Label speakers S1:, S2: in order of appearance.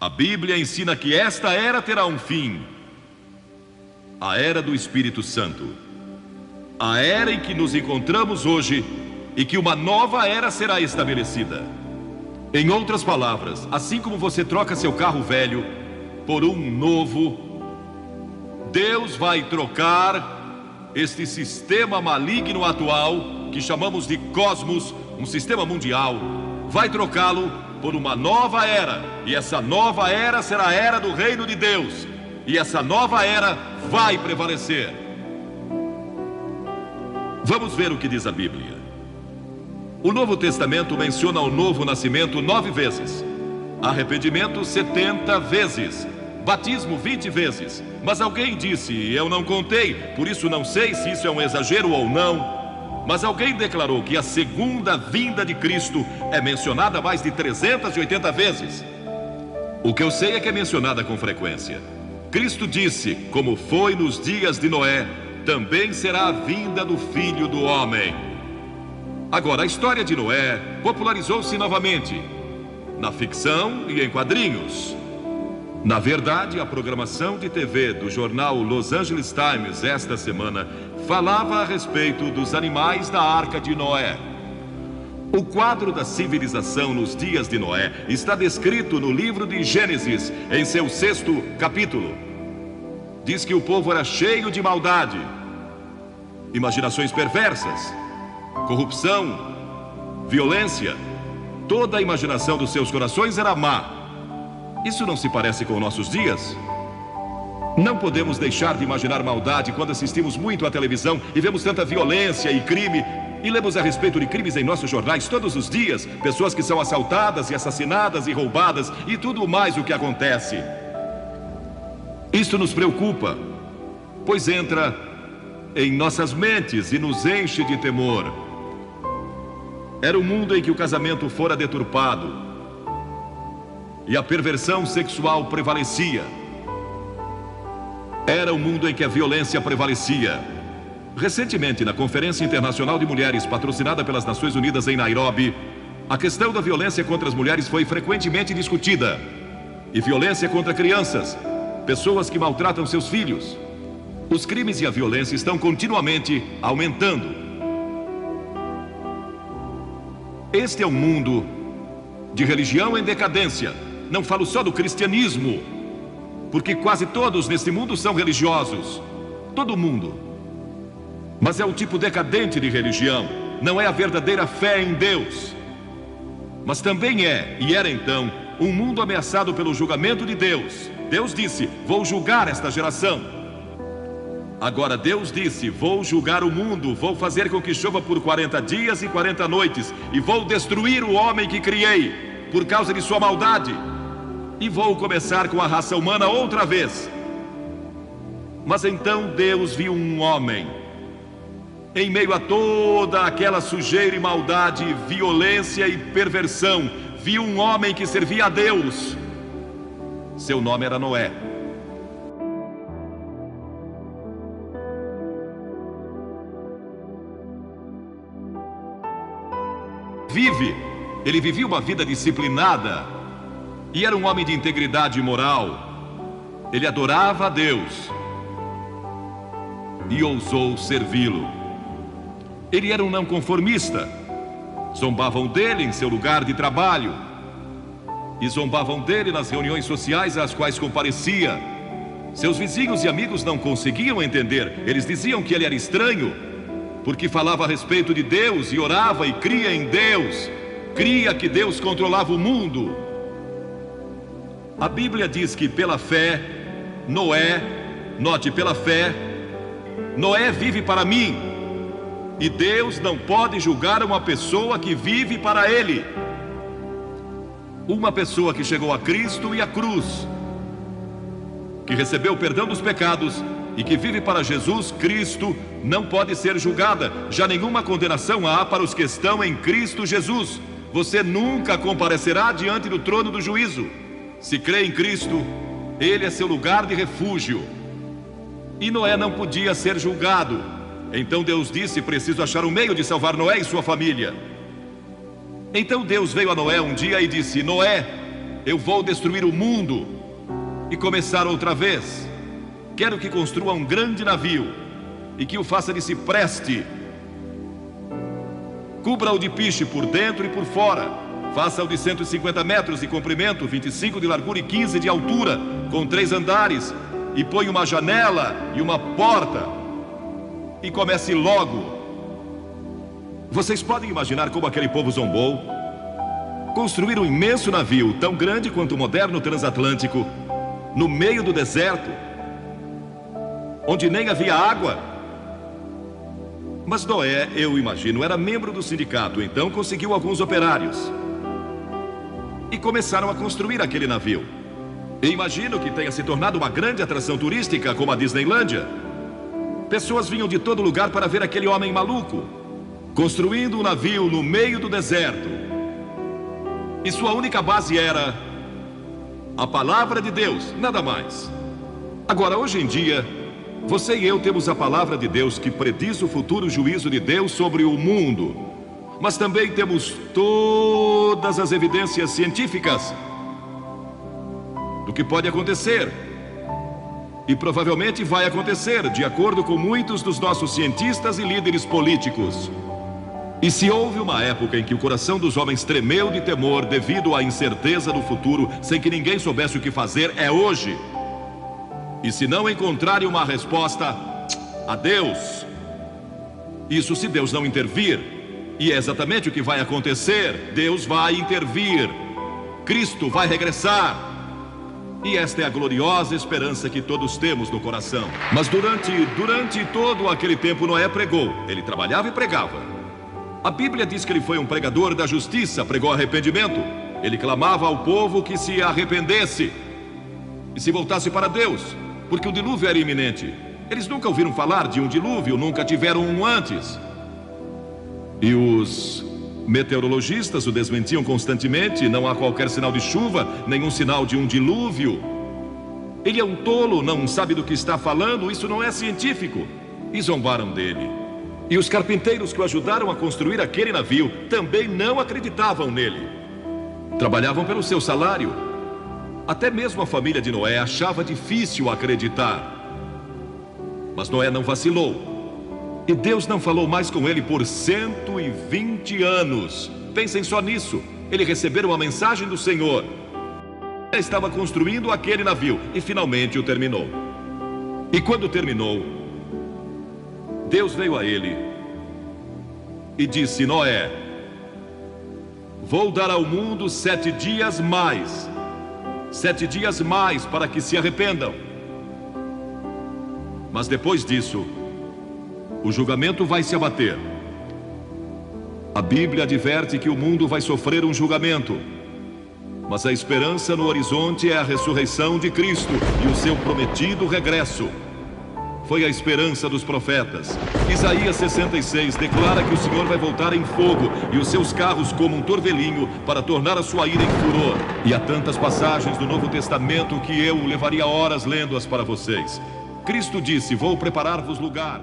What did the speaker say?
S1: A Bíblia ensina que esta era terá um fim. A era do Espírito Santo. A era em que nos encontramos hoje e que uma nova era será estabelecida. Em outras palavras, assim como você troca seu carro velho por um novo, Deus vai trocar este sistema maligno atual, que chamamos de cosmos, um sistema mundial, vai trocá-lo por uma nova era. E essa nova era será a era do reino de Deus. E essa nova era vai prevalecer. Vamos ver o que diz a Bíblia. O Novo Testamento menciona o novo nascimento 9 vezes, arrependimento 70 vezes, batismo 20 vezes. Mas alguém disse, eu não contei, por isso não sei se isso é um exagero ou não. Mas alguém declarou que a segunda vinda de Cristo é mencionada mais de 380 vezes. O que eu sei é que é mencionada com frequência. Cristo disse, como foi nos dias de Noé, também será a vinda do Filho do Homem. Agora, a história de Noé popularizou-se novamente, na ficção e em quadrinhos. Na verdade, a programação de TV do jornal Los Angeles Times esta semana falava a respeito dos animais da Arca de Noé. O quadro da civilização nos dias de Noé está descrito no livro de Gênesis, em seu 6º capítulo. Diz que o povo era cheio de maldade, imaginações perversas, corrupção, violência. Toda a imaginação dos seus corações era má. Isso não se parece com nossos dias? Não podemos deixar de imaginar maldade quando assistimos muito à televisão e vemos tanta violência e crime, e lemos a respeito de crimes em nossos jornais todos os dias, pessoas que são assaltadas e assassinadas e roubadas e tudo mais o que acontece. Isto nos preocupa, pois entra em nossas mentes e nos enche de temor. Era um mundo em que o casamento fora deturpado e a perversão sexual prevalecia. Era um mundo em que a violência prevalecia. Recentemente, na Conferência Internacional de Mulheres, patrocinada pelas Nações Unidas em Nairobi, a questão da violência contra as mulheres foi frequentemente discutida. E violência contra crianças, pessoas que maltratam seus filhos. Os crimes e a violência estão continuamente aumentando. Este é um mundo de religião em decadência. Não falo só do cristianismo, porque quase todos neste mundo são religiosos. Todo mundo. Mas é um tipo decadente de religião. Não é a verdadeira fé em Deus. Mas também é, e era então, um mundo ameaçado pelo julgamento de Deus. Deus disse, vou julgar esta geração. Agora Deus disse, vou julgar o mundo, vou fazer com que chova por 40 dias e 40 noites, e vou destruir o homem que criei, por causa de sua maldade. E vou começar com a raça humana outra vez. Mas então Deus viu um homem, em meio a toda aquela sujeira e maldade, violência e perversão, viu um homem que servia a Deus. Seu nome era Noé. Ele vivia uma vida disciplinada e era um homem de integridade moral. Ele adorava a Deus e ousou servi-lo. Ele era um não conformista. Zombavam dele em seu lugar de trabalho e zombavam dele nas reuniões sociais às quais comparecia. Seus vizinhos e amigos não conseguiam entender. Eles diziam que ele era estranho, porque falava a respeito de Deus e orava e cria em Deus. Cria que Deus controlava o mundo. A Bíblia diz que pela fé, Noé, note, pela fé, Noé vive para mim. E Deus não pode julgar uma pessoa que vive para Ele. Uma pessoa que chegou a Cristo e à cruz, que recebeu o perdão dos pecados e que vive para Jesus Cristo, não pode ser julgada. Já nenhuma condenação há para os que estão em Cristo Jesus. Você nunca comparecerá diante do trono do juízo. Se crê em Cristo, Ele é seu lugar de refúgio. E Noé não podia ser julgado. Então Deus disse, preciso achar um meio de salvar Noé e sua família. Então Deus veio a Noé um dia e disse, Noé, eu vou destruir o mundo e começar outra vez. Quero que construa um grande navio e que o faça de cipreste. Cubra-o de piche por dentro e por fora. Faça-o de 150 metros de comprimento, 25 de largura e 15 de altura, com 3 andares, e põe uma janela e uma porta. E comece logo. Vocês podem imaginar como aquele povo zombou? Construir um imenso navio, tão grande quanto o moderno transatlântico, no meio do deserto, onde nem havia água. Mas Noé, eu imagino, era membro do sindicato, então conseguiu alguns operários. E começaram a construir aquele navio. E imagino que tenha se tornado uma grande atração turística, como a Disneylândia. Pessoas vinham de todo lugar para ver aquele homem maluco, construindo um navio no meio do deserto. E sua única base era a palavra de Deus, nada mais. Agora, hoje em dia, você e eu temos a palavra de Deus que prediz o futuro juízo de Deus sobre o mundo. Mas também temos todas as evidências científicas do que pode acontecer. E provavelmente vai acontecer, de acordo com muitos dos nossos cientistas e líderes políticos. E se houve uma época em que o coração dos homens tremeu de temor devido à incerteza do futuro, sem que ninguém soubesse o que fazer, é hoje. E se não encontrarem uma resposta, adeus. Isso se Deus não intervir. E é exatamente o que vai acontecer. Deus vai intervir. Cristo vai regressar. E esta é a gloriosa esperança que todos temos no coração. Mas durante todo aquele tempo Noé pregou. Ele trabalhava e pregava. A Bíblia diz que ele foi um pregador da justiça, pregou arrependimento. Ele clamava ao povo que se arrependesse e se voltasse para Deus, porque o dilúvio era iminente. Eles nunca ouviram falar de um dilúvio, nunca tiveram um antes. E os meteorologistas o desmentiam constantemente. Não há qualquer sinal de chuva, nenhum sinal de um dilúvio. Ele é um tolo, não sabe do que está falando, isso não é científico. E zombaram dele. E os carpinteiros que o ajudaram a construir aquele navio também não acreditavam nele. Trabalhavam pelo seu salário. Até mesmo a família de Noé achava difícil acreditar. Mas Noé não vacilou. E Deus não falou mais com ele por 120 anos. Pensem só nisso. Ele recebeu a mensagem do Senhor. Ele estava construindo aquele navio e finalmente o terminou. E quando terminou, Deus veio a ele e disse: Noé, vou dar ao mundo 7 dias mais. 7 dias mais para que se arrependam. Mas depois disso, o julgamento vai se abater. A Bíblia adverte que o mundo vai sofrer um julgamento. Mas a esperança no horizonte é a ressurreição de Cristo e o seu prometido regresso. Foi a esperança dos profetas. Isaías 66 declara que o Senhor vai voltar em fogo e os seus carros como um torvelinho para tornar a sua ira em furor. E há tantas passagens do Novo Testamento que eu levaria horas lendo-as para vocês. Cristo disse: vou preparar-vos lugar.